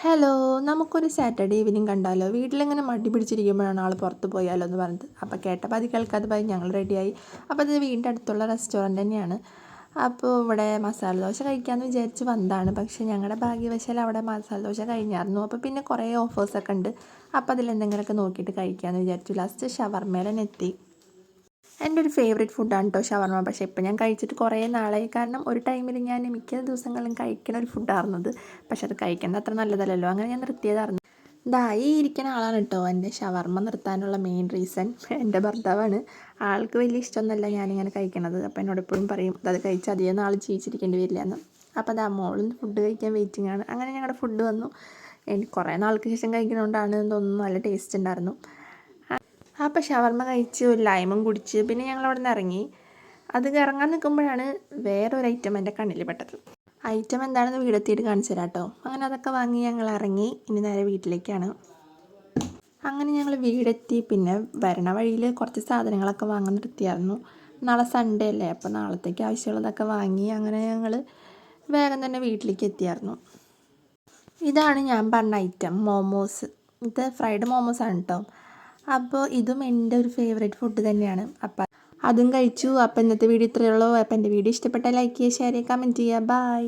Hello, നമുക്കൊരു Saturday evening കണ്ടാലോ? വീട്ടിലിങ്ങനെ മടി പിടിച്ചിരിക്കുമ്പോഴാണ് ആൾ പുറത്ത് പോയാലോ എന്ന് പറഞ്ഞത്. അപ്പോൾ കേട്ടപ്പോൾ അത് കേൾക്കാതെ പോയി ഞങ്ങൾ റെഡിയായി. അപ്പോൾ അത് വീടിൻ്റെ അടുത്തുള്ള റെസ്റ്റോറൻറ്റ് തന്നെയാണ്. അപ്പോൾ ഇവിടെ മസാല ദോശ കഴിക്കാമെന്ന് വിചാരിച്ച് വന്നതാണ്. പക്ഷേ ഞങ്ങളുടെ ഭാഗ്യവശാൽ അവിടെ മസാല ദോശ കഴിഞ്ഞായിരുന്നു. അപ്പോൾ പിന്നെ കുറേ ഓഫേഴ്സൊക്കെ ഉണ്ട്. അപ്പോൾ അതിലെന്തെങ്കിലുമൊക്കെ നോക്കിയിട്ട് കഴിക്കാമെന്ന് വിചാരിച്ചു. ലാസ്റ്റ് ഷവർമേൽ തന്നെ എത്തി. എൻ്റെ ഒരു ഫേവറേറ്റ് ഫുഡാണ് കേട്ടോ ഷവർമ. പക്ഷേ ഇപ്പം ഞാൻ കഴിച്ചിട്ട് കുറേ നാളായി. കാരണം ഒരു ടൈമിൽ ഞാൻ മിക്ക ദിവസങ്ങളിലും കഴിക്കുന്ന ഒരു ഫുഡായിരുന്നത്. പക്ഷെ അത് കഴിക്കുന്നത് അത്ര നല്ലതല്ലല്ലോ. അങ്ങനെ ഞാൻ നിർത്തിയതായിരുന്നു. ഈ ഇരിക്കുന്ന ആളാണ് കേട്ടോ എൻ്റെ ഷവർമ നിർത്താനുള്ള മെയിൻ റീസൺ. എൻ്റെ ഭർത്താവാണ്. ആൾക്ക് വലിയ ഇഷ്ടമൊന്നുമല്ല ഞാനിങ്ങനെ കഴിക്കണത്. അപ്പോൾ എന്നോട് എപ്പോഴും പറയും അത് കഴിച്ച് അധികം നാൾ ജീവിച്ചിരിക്കേണ്ടി വരില്ല എന്ന്. അപ്പോൾ മോളും ഫുഡ് കഴിക്കാൻ വെയിറ്റിംഗ് ആണ്. അങ്ങനെ ഞങ്ങളുടെ ഫുഡ് വന്നു. എനിക്ക് കുറേ നാൾക്ക് ശേഷം കഴിക്കുന്നതുകൊണ്ടാണ് തോന്നുന്നു നല്ല ടേസ്റ്റ് ഉണ്ടായിരുന്നു. അപ്പോൾ ഷവർമ കഴിച്ച് ഒരു ലൈമും കുടിച്ച് പിന്നെ ഞങ്ങൾ അവിടെ നിന്ന് ഇറങ്ങി. അത് ഇറങ്ങാൻ നിൽക്കുമ്പോഴാണ് വേറൊരു ഐറ്റം എൻ്റെ കണ്ണിൽ പെട്ടത്. ഐറ്റം എന്താണെന്ന് വീടെത്തിയിട്ട് കാണിച്ചു തരാം കേട്ടോ. അങ്ങനെ അതൊക്കെ വാങ്ങി ഞങ്ങൾ ഇറങ്ങി. ഇനി നേരെ വീട്ടിലേക്കാണ്. അങ്ങനെ ഞങ്ങൾ വീടെത്തി. പിന്നെ വരണ വഴിയിൽ കുറച്ച് സാധനങ്ങളൊക്കെ വാങ്ങാൻ നിർത്തിയായിരുന്നു. നാളെ സൺഡേ അല്ലേ, അപ്പോൾ നാളത്തേക്ക് ആവശ്യമുള്ളതൊക്കെ വാങ്ങി അങ്ങനെ ഞങ്ങൾ വേഗം തന്നെ വീട്ടിലേക്ക് എത്തിയായിരുന്നു. ഇതാണ് ഞാൻ പറഞ്ഞ ഐറ്റം, മോമോസ്. ഇത് ഫ്രൈഡ് മോമോസാണ് കേട്ടോ. അപ്പോൾ ഇതും എൻ്റെ ഒരു ഫേവറേറ്റ് ഫുഡ് തന്നെയാണ്. അപ്പം അതും കഴിച്ചു. അപ്പോൾ ഇന്നത്തെ വീഡിയോ ഇത്രയേ ഉള്ളൂ. അപ്പോൾ എൻ്റെ വീഡിയോ ഇഷ്ടപ്പെട്ടാൽ ലൈക്ക് ചെയ്യുക, ഷെയർ ചെയ്യുക, കമൻറ്റ് ചെയ്യുക. ബൈ.